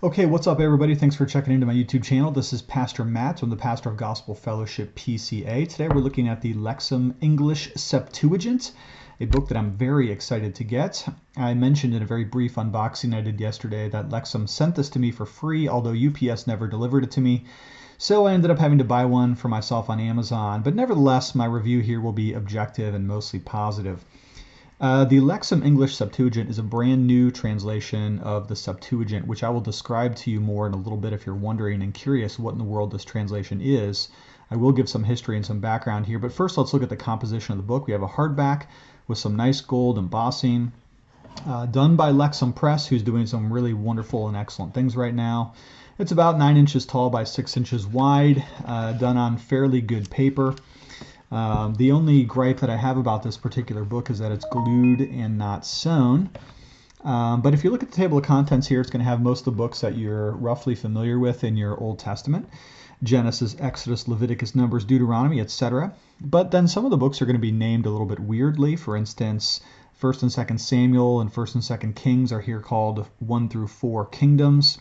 Okay, what's up, everybody? Thanks for checking into my YouTube channel. This is Pastor Matt. I'm the pastor of Gospel Fellowship PCA. Today we're looking at the Lexham English Septuagint, a book that I'm very excited to get. I mentioned in a very brief unboxing I did yesterday that Lexham sent this to me for free, although UPS never delivered it to me. So I ended up having to buy one for myself on Amazon. But nevertheless, my review here will be objective and mostly positive. The Lexham English Septuagint is a brand new translation of the Septuagint, which I will describe to you more in a little bit if you're wondering and curious what in the world this translation is. I will give some history and some background here, but first let's look at the composition of the book. We have a hardback with some nice gold embossing, done by Lexham Press, who's doing some really wonderful and excellent things right now. It's about 9 inches tall by 6 inches wide, done on fairly good paper. The only gripe that I have about this particular book is that it's glued and not sewn. But if you look at the table of contents here, it's going to have most of the books that you're roughly familiar with in your Old Testament. Genesis, Exodus, Leviticus, Numbers, Deuteronomy, etc. But then some of the books are going to be named a little bit weirdly. For instance, 1st and 2nd Samuel and 1st and 2nd Kings are here called 1 through 4 Kingdoms.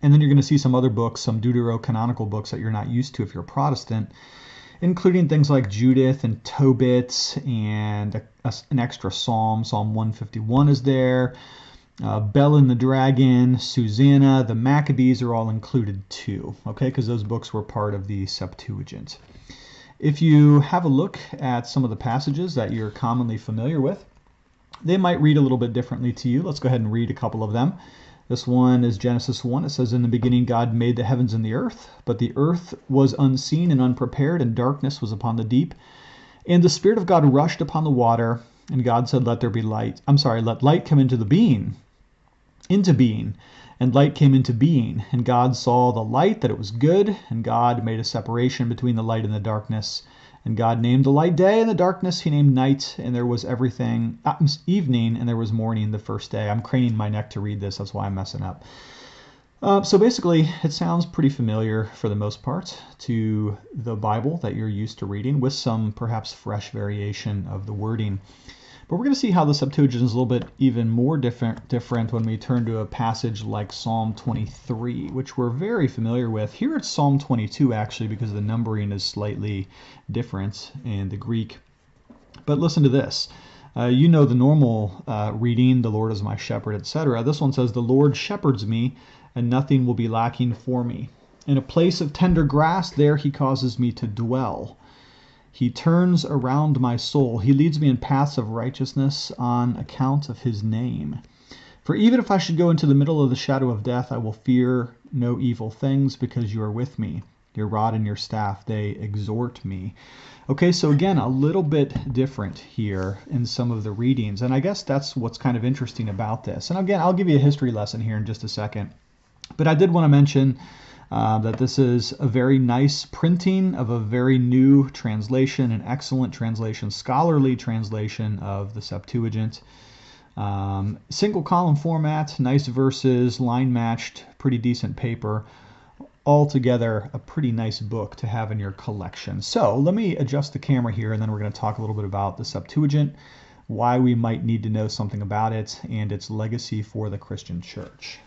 And then you're going to see some other books, some deuterocanonical books that you're not used to if you're a Protestant, including things like Judith and Tobit and an extra psalm. Psalm 151 is there. Bel and the Dragon, Susanna, the Maccabees are all included too, okay, because those books were part of the Septuagint. If you have a look at some of the passages that you're commonly familiar with, they might read a little bit differently to you. Let's go ahead and read a couple of them. This one is Genesis 1. It says, "In the beginning God made the heavens and the earth, but the earth was unseen and unprepared, and darkness was upon the deep. And the Spirit of God rushed upon the water, and God said, let there be light." Let light come into being. And light came into being. And God saw the light, that it was good, and God made a separation between the light and the darkness. And God named the light day, and the darkness he named night, and there was evening, and there was morning the first day. I'm craning my neck to read this, that's why I'm messing up. So basically, it sounds pretty familiar for the most part to the Bible that you're used to reading, with some perhaps fresh variation of the wording. But we're going to see how the Septuagint is a little bit even more different when we turn to a passage like Psalm 23, which we're very familiar with. Here it's Psalm 22, actually, because the numbering is slightly different in the Greek. But listen to this. You know the normal reading, "The Lord is my shepherd," etc. This one says, "The Lord shepherds me, and nothing will be lacking for me. In a place of tender grass, there he causes me to dwell. He turns around my soul. He leads me in paths of righteousness on account of his name. For even if I should go into the middle of the shadow of death, I will fear no evil things, because you are with me. Your rod and your staff, they exhort me." Okay, so again, a little bit different here in some of the readings. And I guess that's what's kind of interesting about this. And again, I'll give you a history lesson here in just a second. But I did want to mention that this is a very nice printing of a very new translation, an excellent translation, scholarly translation of the Septuagint. Single column format, nice verses, line matched, pretty decent paper. Altogether, a pretty nice book to have in your collection. So let me adjust the camera here, and then we're going to talk a little bit about the Septuagint, why we might need to know something about it, and its legacy for the Christian church.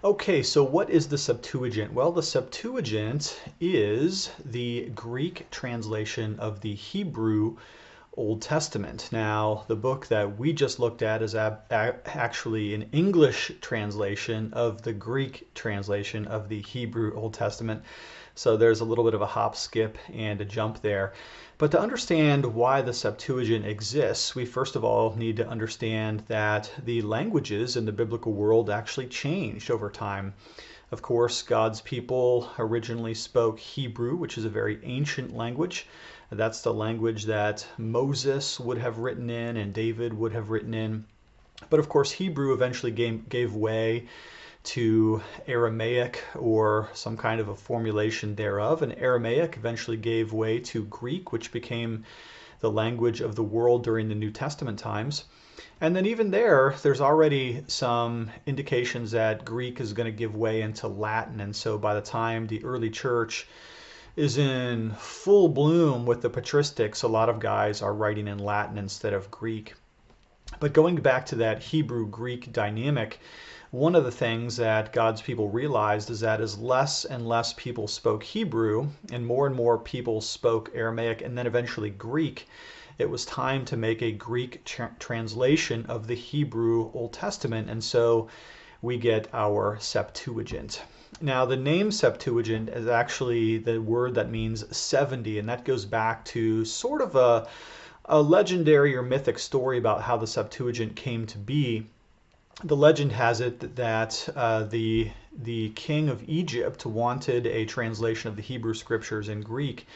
Okay, so what is the Septuagint? Well, the Septuagint is the Greek translation of the Hebrew Old Testament. Now, the book that we just looked at is actually an English translation of the Greek translation of the Hebrew Old Testament. So there's a little bit of a hop, skip, and a jump there. But to understand why the Septuagint exists, we first of all need to understand that the languages in the biblical world actually changed over time. Of course, God's people originally spoke Hebrew, which is a very ancient language. That's the language that Moses would have written in and David would have written in. But of course, Hebrew eventually gave way to Aramaic, or some kind of a formulation thereof, and Aramaic eventually gave way to Greek, which became the language of the world during the New Testament times. And then even there's already some indications that Greek is going to give way into Latin, and so by the time the early church is in full bloom with the patristics, a lot of guys are writing in Latin instead of Greek. But going back to that Hebrew-Greek dynamic, one of the things that God's people realized is that as less and less people spoke Hebrew and more people spoke Aramaic and then eventually Greek, it was time to make a Greek translation of the Hebrew Old Testament, and so we get our Septuagint. Now, the name Septuagint is actually the word that means 70, and that goes back to sort of a legendary or mythic story about how the Septuagint came to be. The legend has it that the king of Egypt wanted a translation of the Hebrew scriptures in Greek.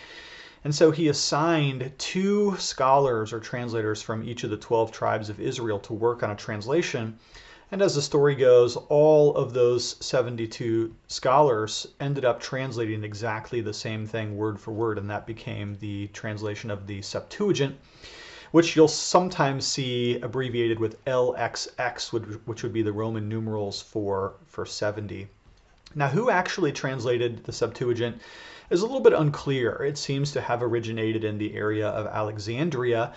And so he assigned 2 scholars or translators from each of the 12 tribes of Israel to work on a translation. And as the story goes, all of those 72 scholars ended up translating exactly the same thing word for word, and that became the translation of the Septuagint, which you'll sometimes see abbreviated with LXX, which would be the Roman numerals for 70. Now, who actually translated the Septuagint is a little bit unclear. It seems to have originated in the area of Alexandria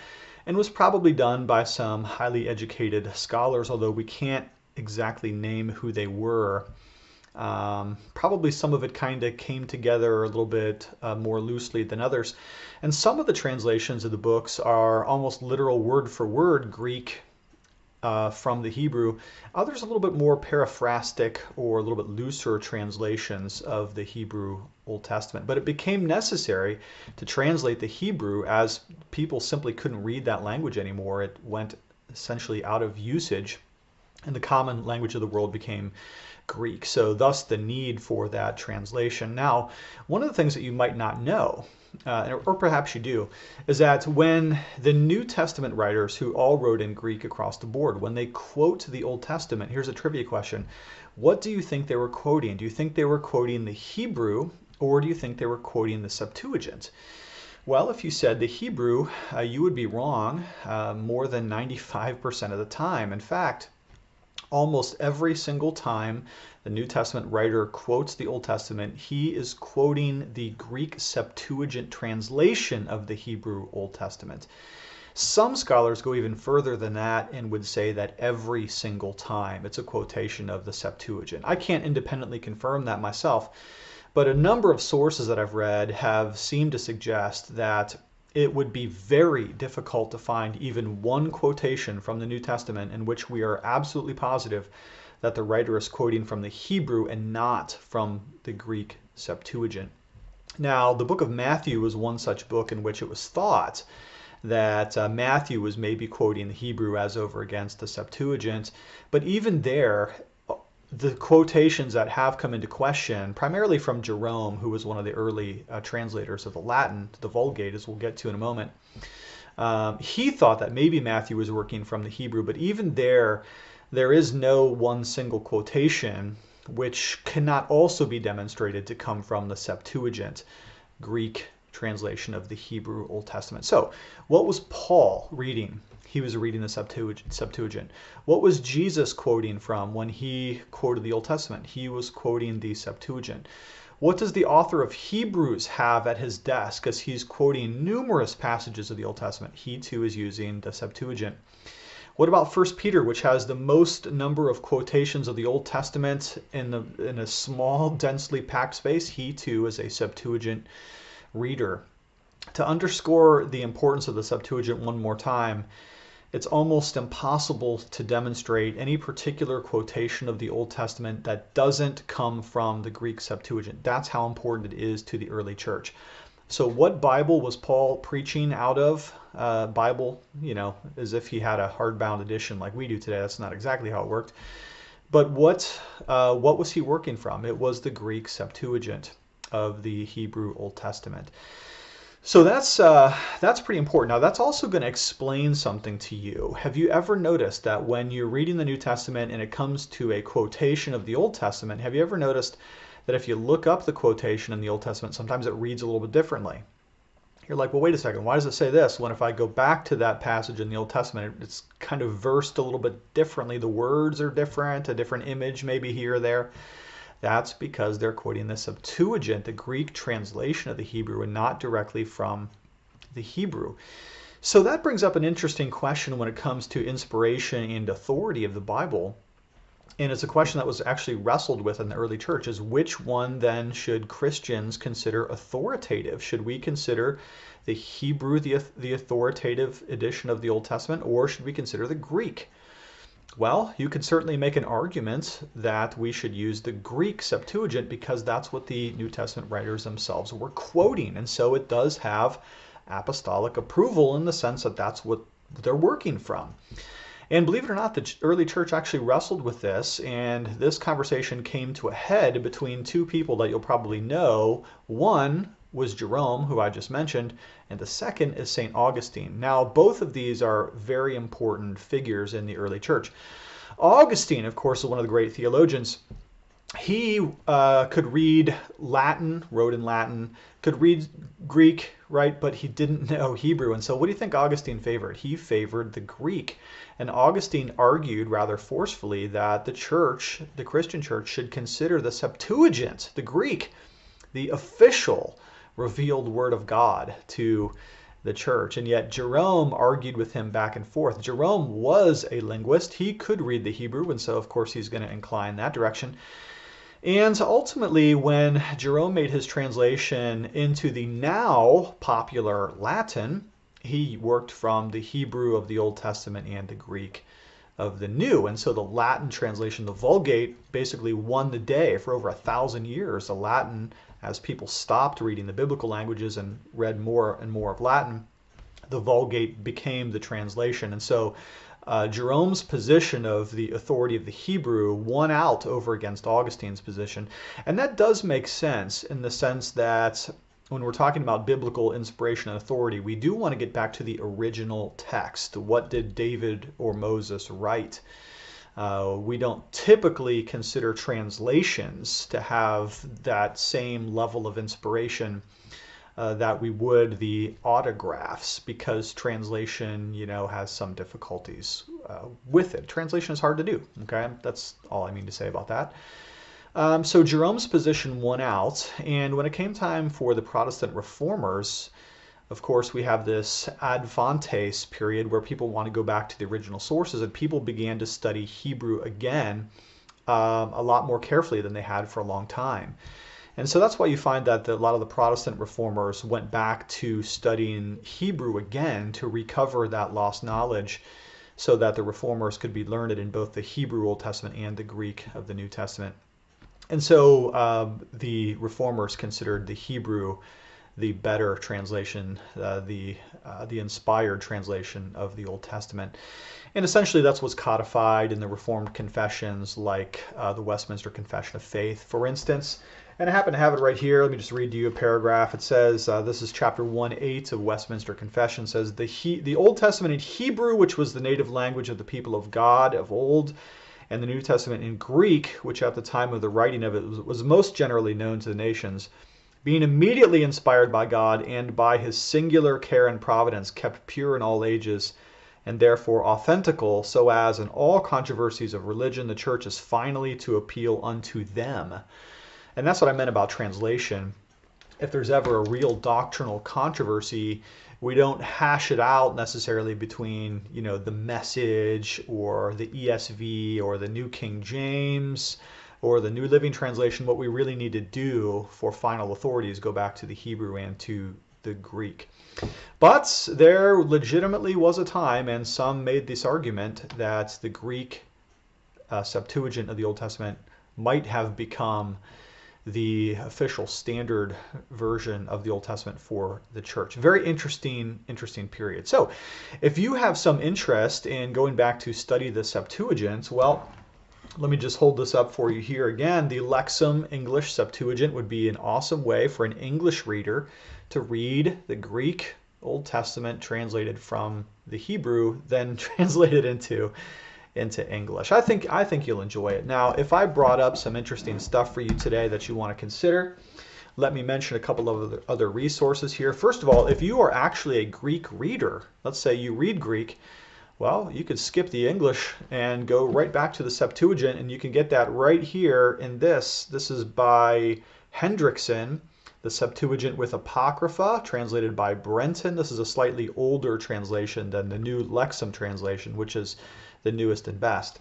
and was probably done by some highly educated scholars, although we can't exactly name who they were. Probably some of it kind of came together a little bit more loosely than others. And some of the translations of the books are almost literal word for word Greek from the Hebrew. Others a little bit more paraphrastic or a little bit looser translations of the Hebrew Old Testament. But it became necessary to translate the Hebrew as people simply couldn't read that language anymore. It went essentially out of usage, and the common language of the world became Greek. So thus the need for that translation. Now, one of the things that you might not know, or perhaps you do, is that when the New Testament writers, who all wrote in Greek across the board, when they quote the Old Testament, here's a trivia question. What do you think they were quoting? Do you think they were quoting the Hebrew, or do you think they were quoting the Septuagint? Well, if you said the Hebrew, you would be wrong more than 95% of the time. In fact, almost every single time the New Testament writer quotes the Old Testament, he is quoting the Greek Septuagint translation of the Hebrew Old Testament. Some scholars go even further than that and would say that every single time it's a quotation of the Septuagint. I can't independently confirm that myself, but a number of sources that I've read have seemed to suggest that it would be very difficult to find even one quotation from the New Testament in which we are absolutely positive that the writer is quoting from the Hebrew and not from the Greek Septuagint. Now, the book of Matthew was one such book in which it was thought that Matthew was maybe quoting the Hebrew as over against the Septuagint, but even there, the quotations that have come into question, primarily from Jerome, who was one of the early translators of the Latin, the Vulgate, as we'll get to in a moment, he thought that maybe Matthew was working from the Hebrew, but even there is no one single quotation which cannot also be demonstrated to come from the Septuagint, Greek translation of the Hebrew Old Testament. So, what was Paul reading? He was reading the Septuagint. What was Jesus quoting from when he quoted the Old Testament? He was quoting the Septuagint. What does the author of Hebrews have at his desk as he's quoting numerous passages of the Old Testament? He too is using the Septuagint. What about 1 Peter, which has the most number of quotations of the Old Testament in a small, densely packed space? He too is a Septuagint reader. To underscore the importance of the Septuagint one more time, it's almost impossible to demonstrate any particular quotation of the Old Testament that doesn't come from the Greek Septuagint. That's how important it is to the early church. So what Bible was Paul preaching out of? Bible, as if he had a hardbound edition like we do today. That's not exactly how it worked. But what was he working from? It was the Greek Septuagint of the Hebrew Old Testament. So that's pretty important. Now, that's also going to explain something to you. Have you ever noticed that when you're reading the New Testament and it comes to a quotation of the Old Testament, have you ever noticed that if you look up the quotation in the Old Testament, sometimes it reads a little bit differently? You're like, well, wait a second, why does it say this? When if I go back to that passage in the Old Testament, it's kind of versed a little bit differently. The words are different, a different image maybe here or there. That's because they're quoting the Septuagint, the Greek translation of the Hebrew, and not directly from the Hebrew. So that brings up an interesting question when it comes to inspiration and authority of the Bible. And it's a question that was actually wrestled with in the early church, is which one then should Christians consider authoritative? Should we consider the Hebrew, the authoritative edition of the Old Testament, or should we consider the Greek? Well, you could certainly make an argument that we should use the Greek Septuagint because that's what the New Testament writers themselves were quoting. And so it does have apostolic approval in the sense that that's what they're working from. And believe it or not, the early church actually wrestled with this, and this conversation came to a head between two people that you'll probably know. One was Jerome, who I just mentioned, and the second is St. Augustine. Now, both of these are very important figures in the early church. Augustine, of course, is one of the great theologians. He could read Latin, wrote in Latin, could read Greek, right? But he didn't know Hebrew. And so what do you think Augustine favored? He favored the Greek. And Augustine argued rather forcefully that the church, the Christian church, should consider the Septuagint, the Greek, the official revealed word of God to the church. And yet Jerome argued with him back and forth. Jerome was a linguist. He could read the Hebrew, and so of course he's going to incline that direction. And ultimately, when Jerome made his translation into the now popular Latin, he worked from the Hebrew of the Old Testament and the Greek of the New. And so the Latin translation, the Vulgate, basically won the day for over 1,000 years. The Latin, as people stopped reading the biblical languages and read more and more of Latin, the Vulgate became the translation. And so Jerome's position of the authority of the Hebrew won out over against Augustine's position. And that does make sense in the sense that when we're talking about biblical inspiration and authority, we do want to get back to the original text. What did David or Moses write? We don't typically consider translations to have that same level of inspiration that we would the autographs, because translation, has some difficulties with it. Translation is hard to do, okay? That's all I mean to say about that. So Jerome's position won out, and when it came time for the Protestant reformers, of course, we have this Advantes period where people want to go back to the original sources, and people began to study Hebrew again a lot more carefully than they had for a long time. And so that's why you find that a lot of the Protestant reformers went back to studying Hebrew again to recover that lost knowledge so that the reformers could be learned in both the Hebrew Old Testament and the Greek of the New Testament. And so the reformers considered the Hebrew the better translation, the inspired translation of the Old Testament. And essentially that's what's codified in the Reformed confessions, like the Westminster Confession of Faith, for instance. And I happen to have it right here. Let me just read to you a paragraph. It says, this is chapter 1:8 of Westminster Confession, says, the Old Testament in Hebrew, which was the native language of the people of God of old, and the New Testament in Greek, which at the time of the writing of it was most generally known to the nations, being immediately inspired by God and by his singular care and providence, kept pure in all ages, and therefore authentical, so as in all controversies of religion the church is finally to appeal unto them. And that's what I meant about translation. If there's ever a real doctrinal controversy, we don't hash it out necessarily between, the Message or the ESV or the New King James or the New Living Translation. What we really need to do for final authority is go back to the Hebrew and to the Greek. But there legitimately was a time, and some made this argument, that the Greek Septuagint of the Old Testament might have become the official standard version of the Old Testament for the church. Very interesting period. So if you have some interest in going back to study the Septuagint, well, let me just hold this up for you here again. The Lexham English Septuagint would be an awesome way for an English reader to read the Greek Old Testament translated from the Hebrew, then translated into English. I think you'll enjoy it. Now, if I brought up some interesting stuff for you today that you want to consider, let me mention a couple of other resources here. First of all, if you are actually a Greek reader, let's say you read Greek, well, you could skip the English and go right back to the Septuagint, and you can get that right here in this. This is by Hendrickson, the Septuagint with Apocrypha, translated by Brenton. This is a slightly older translation than the new Lexham translation, which is the newest and best.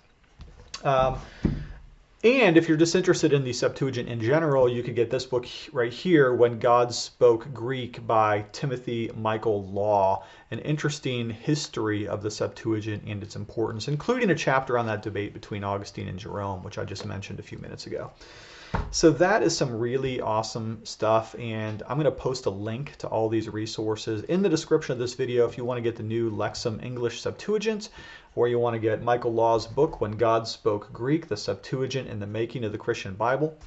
And if you're just interested in the Septuagint in general, you could get this book right here, When God Spoke Greek, by Timothy Michael Law. An interesting history of the Septuagint and its importance, including a chapter on that debate between Augustine and Jerome, which I just mentioned a few minutes ago. So that is some really awesome stuff, and I'm going to post a link to all these resources in the description of this video if you want to get the new Lexham English Septuagint, or you want to get Michael Law's book, When God Spoke Greek, the Septuagint and the Making of the Christian Bible.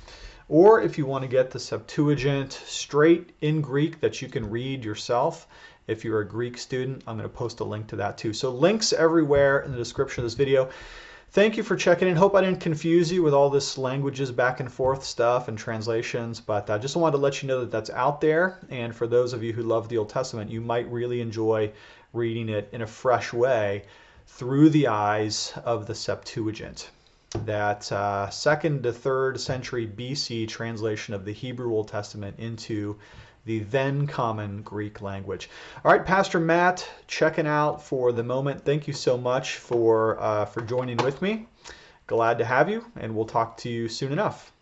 Or if you want to get the Septuagint straight in Greek that you can read yourself, if you're a Greek student, I'm going to post a link to that too. So links everywhere in the description of this video. Thank you for checking in. Hope I didn't confuse you with all this languages back and forth stuff and translations, but I just wanted to let you know that that's out there. And for those of you who love the Old Testament, you might really enjoy reading it in a fresh way through the eyes of the Septuagint, that 2nd to 3rd century BC translation of the Hebrew Old Testament into the then common Greek language. All right, Pastor Matt, checking out for the moment. Thank you so much for joining with me. Glad to have you, and we'll talk to you soon enough.